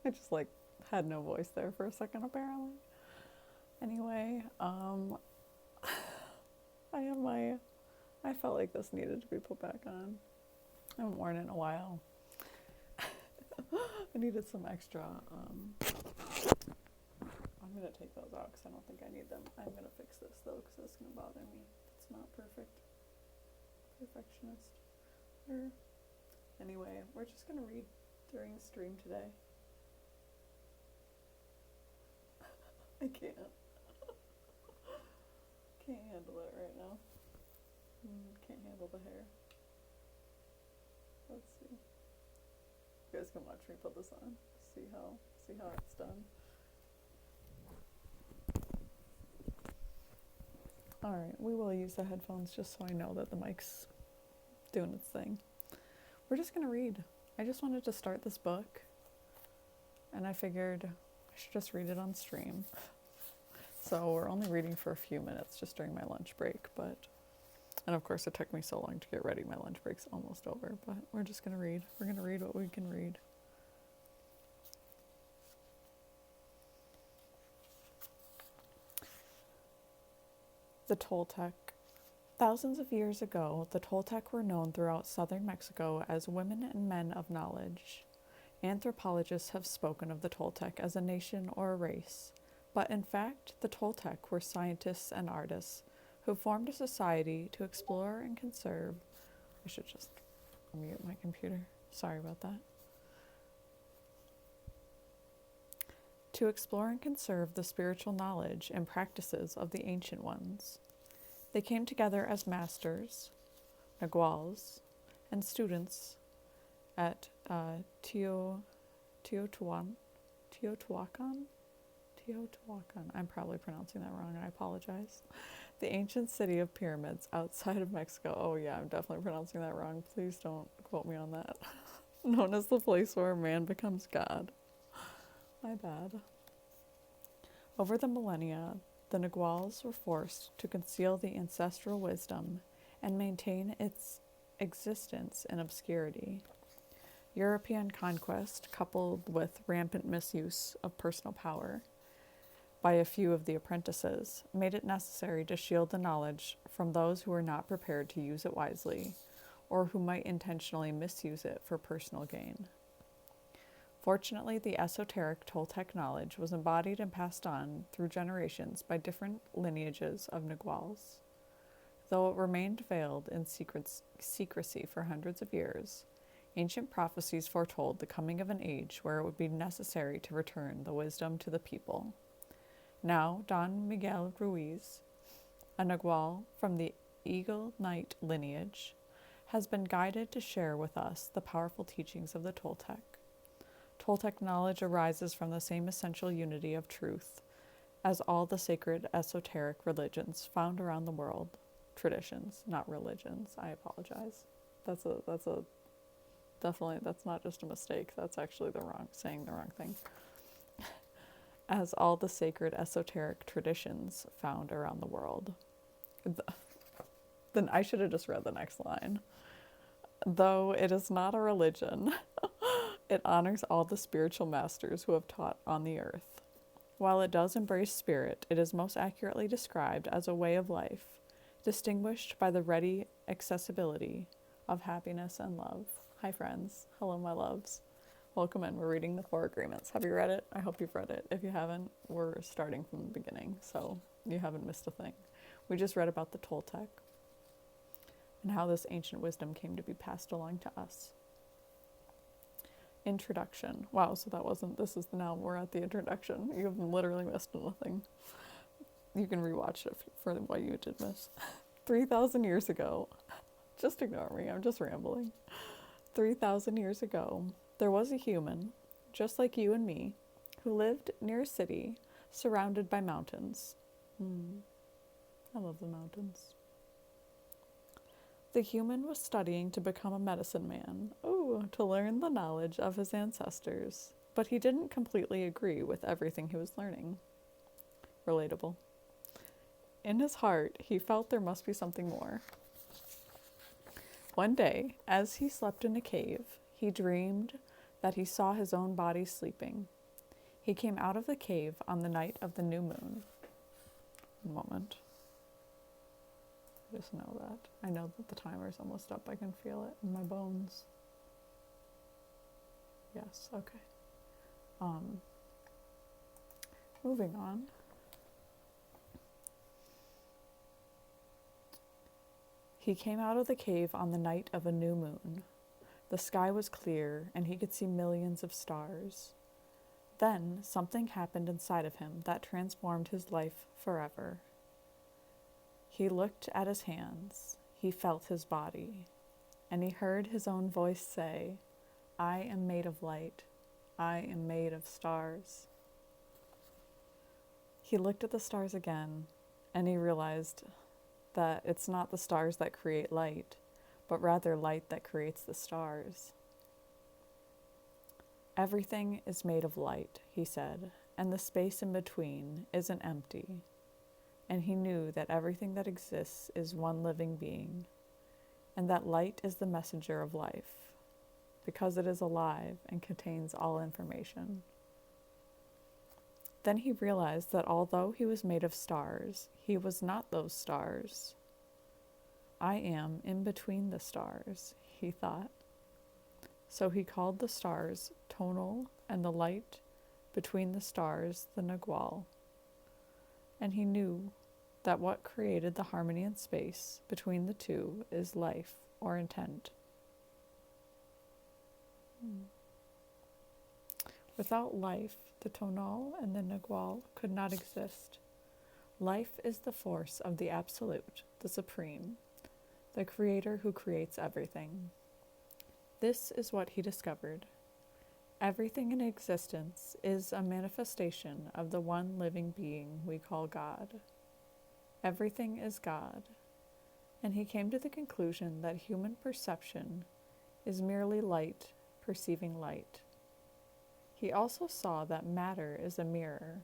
I just like had no voice there for a second apparently. Anyway, I have my I felt like this needed to be put back on. I haven't worn it in a while. I needed some extra. I'm gonna take those out because I don't think I need them. I'm gonna fix this though because it's gonna bother me. It's not perfect. Perfectionist. Anyway, we're just gonna read during stream today. I can't. Can't handle it right now. Can't handle the hair. Let's see. You guys can watch me put this on. See how it's done. Alright, we will use the headphones just so I know that the mic's doing its thing. We're just gonna read. I just wanted to start this book and I figured I should just read it on stream. So we're only reading for a few minutes just during my lunch break, and of course it took me so long to get ready. My lunch break's almost over, but we're just gonna read. We're gonna read what we can read. The Toltec. Thousands of years ago, the Toltec were known throughout southern Mexico as women and men of knowledge. Anthropologists have spoken of the Toltec as a nation or a race, but in fact, the Toltec were scientists and artists who formed a society to explore and conserve. I should just mute my computer. Sorry about that. To explore and conserve the spiritual knowledge and practices of the ancient ones. They came together as masters, naguals, and students at Teotihuacan. I'm probably pronouncing that wrong, and I apologize. The ancient city of pyramids outside of Mexico. Oh yeah, I'm definitely pronouncing that wrong. Please don't quote me on that. Known as the place where man becomes God. My bad. Over the millennia, the Naguals were forced to conceal the ancestral wisdom and maintain its existence in obscurity. European conquest, coupled with rampant misuse of personal power by a few of the apprentices, made it necessary to shield the knowledge from those who were not prepared to use it wisely, or who might intentionally misuse it for personal gain. Fortunately, the esoteric Toltec knowledge was embodied and passed on through generations by different lineages of Naguals. Though it remained veiled in secrecy for hundreds of years, ancient prophecies foretold the coming of an age where it would be necessary to return the wisdom to the people. Now, Don Miguel Ruiz, a Nagual from the Eagle Knight lineage, has been guided to share with us the powerful teachings of the Toltec. Toltec knowledge arises from the same essential unity of truth as all the sacred esoteric religions found around the world. Traditions, not religions. I apologize. That's not just a mistake. That's actually saying the wrong thing. As all the sacred esoteric traditions found around the world. Then I should have just read the next line. Though it is not a religion, it honors all the spiritual masters who have taught on the earth. While it does embrace spirit, it is most accurately described as a way of life, distinguished by the ready accessibility of happiness and love. Hi friends. Hello my loves. Welcome in. We're reading the Four Agreements. Have you read it? I hope you've read it. If you haven't, we're starting from the beginning, so you haven't missed a thing. We just read about the Toltec and how this ancient wisdom came to be passed along to us. Introduction. Wow, so now we're at the introduction. You have literally missed nothing. You can rewatch it for what you did miss. 3,000 years ago, just ignore me, I'm just rambling. 3,000 years ago, there was a human, just like you and me, who lived near a city surrounded by mountains. I love the mountains. The human was studying to become a medicine man, to learn the knowledge of his ancestors, but he didn't completely agree with everything he was learning. Relatable. In his heart, he felt there must be something more. One day, as he slept in a cave, he dreamed that he saw his own body sleeping. He came out of the cave on the night of the new moon. One moment. I just know that. I know that the timer's almost up. I can feel it in my bones. Yes, okay. Moving on. He came out of the cave on the night of a new moon. The sky was clear, and he could see millions of stars. Then something happened inside of him that transformed his life forever. He looked at his hands, he felt his body, and he heard his own voice say, "I am made of light. I am made of stars." He looked at the stars again, and he realized that it's not the stars that create light, but rather light that creates the stars. "Everything is made of light," he said, "and the space in between isn't empty." And he knew that everything that exists is one living being, and that light is the messenger of life, because it is alive and contains all information. Then he realized that although he was made of stars, he was not those stars. "I am in between the stars," he thought. So he called the stars Tonal and the light between the stars the Nagual. And he knew that what created the harmony and space between the two is life or intent. Without life, the Tonal and the Nagual could not exist. Life is the force of the Absolute, the Supreme, the Creator who creates everything. This is what he discovered. Everything in existence is a manifestation of the one living being we call God. Everything is God, and he came to the conclusion that human perception is merely light perceiving light. He also saw that matter is a mirror.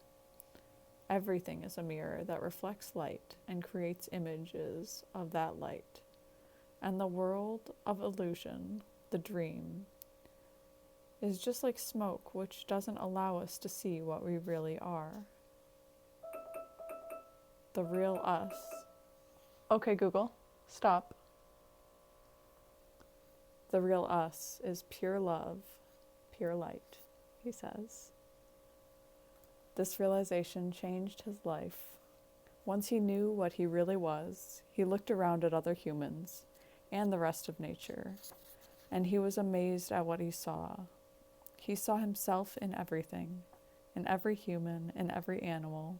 Everything is a mirror that reflects light and creates images of that light. And the world of illusion, the dream, is just like smoke, which doesn't allow us to see what we really are. The real us. Okay, Google, stop. The real us is pure love, pure light, he says. This realization changed his life. Once he knew what he really was, he looked around at other humans and the rest of nature, and he was amazed at what he saw. He saw himself in everything, in every human, in every animal,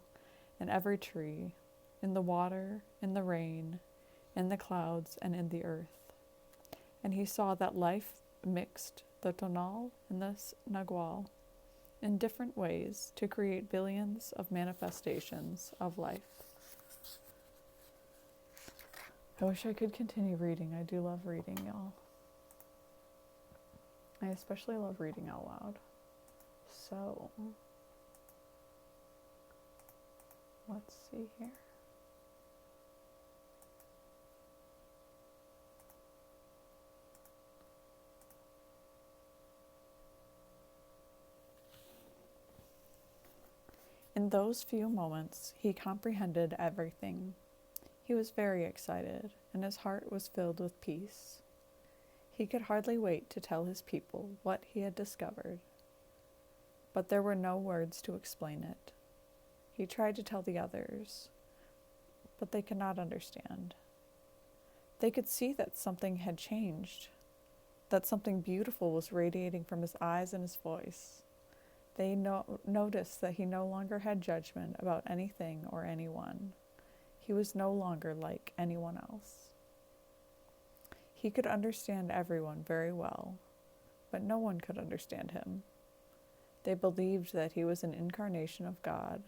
in every tree, in the water, in the rain, in the clouds, and in the earth. And he saw that life mixed the Tonal and the Nagual in different ways to create billions of manifestations of life. I wish I could continue reading. I do love reading, y'all. I especially love reading out loud. So, let's see here. In those few moments, he comprehended everything. He was very excited, and his heart was filled with peace. He could hardly wait to tell his people what he had discovered. But there were no words to explain it. He tried to tell the others, but they could not understand. They could see that something had changed, that something beautiful was radiating from his eyes and his voice. They noticed that he no longer had judgment about anything or anyone. He was no longer like anyone else. He could understand everyone very well, but no one could understand him. They believed that he was an incarnation of God,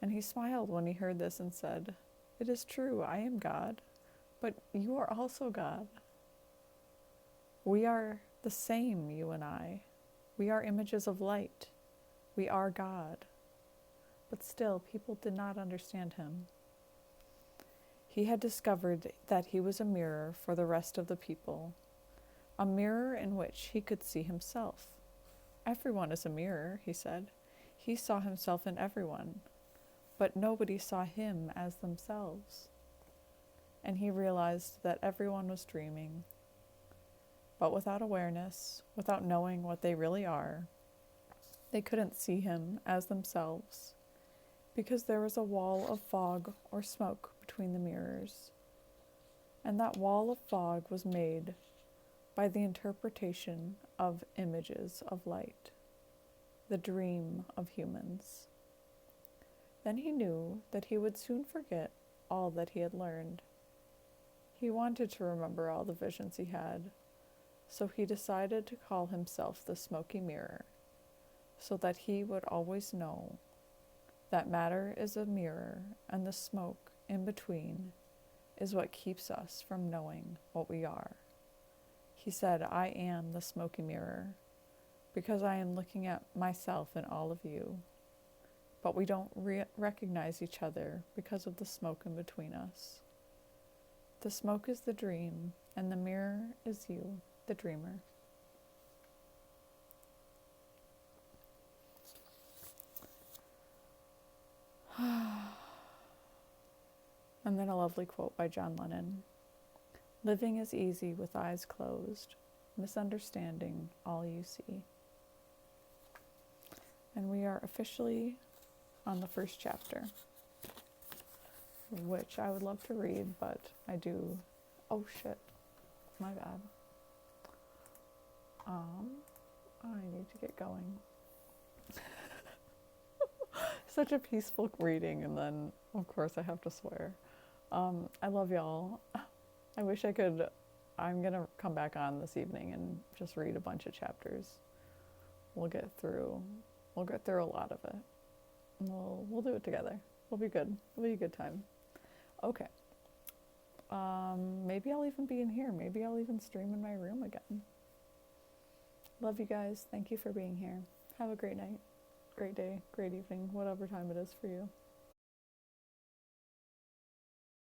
and he smiled when he heard this and said, "It is true, I am God, but you are also God. We are the same, you and I. We are images of light. We are God." But still, people did not understand him. He had discovered that he was a mirror for the rest of the people, a mirror in which he could see himself. Everyone is a mirror, he said. He saw himself in everyone, but nobody saw him as themselves. And he realized that everyone was dreaming, but without awareness, without knowing what they really are. They couldn't see him as themselves because there was a wall of fog or smoke between the mirrors. And that wall of fog was made by the interpretation of images of light, the dream of humans. Then he knew that he would soon forget all that he had learned. He wanted to remember all the visions he had, so he decided to call himself the Smoky Mirror, so that he would always know that matter is a mirror and the smoke in between is what keeps us from knowing what we are. He said, I am the smoky mirror because I am looking at myself in all of you, but we don't recognize each other because of the smoke in between us. The smoke is the dream, and the mirror is you, the dreamer. And then a lovely quote by John Lennon. Living is easy with eyes closed, misunderstanding all you see. And we are officially on the first chapter, which I would love to read, but I do. Oh shit, my bad. I need to get going. Such a peaceful reading, and then of course I have to swear. I love y'all. I wish I could. I'm gonna come back on this evening and just read a bunch of chapters. We'll get through a lot of it. We'll do it together. We'll be good. It'll be a good time. Okay. Maybe I'll even be in here. Maybe I'll even stream in my room again. Love you guys. Thank you for being here. Have a great night, great day, great evening, whatever time it is for you.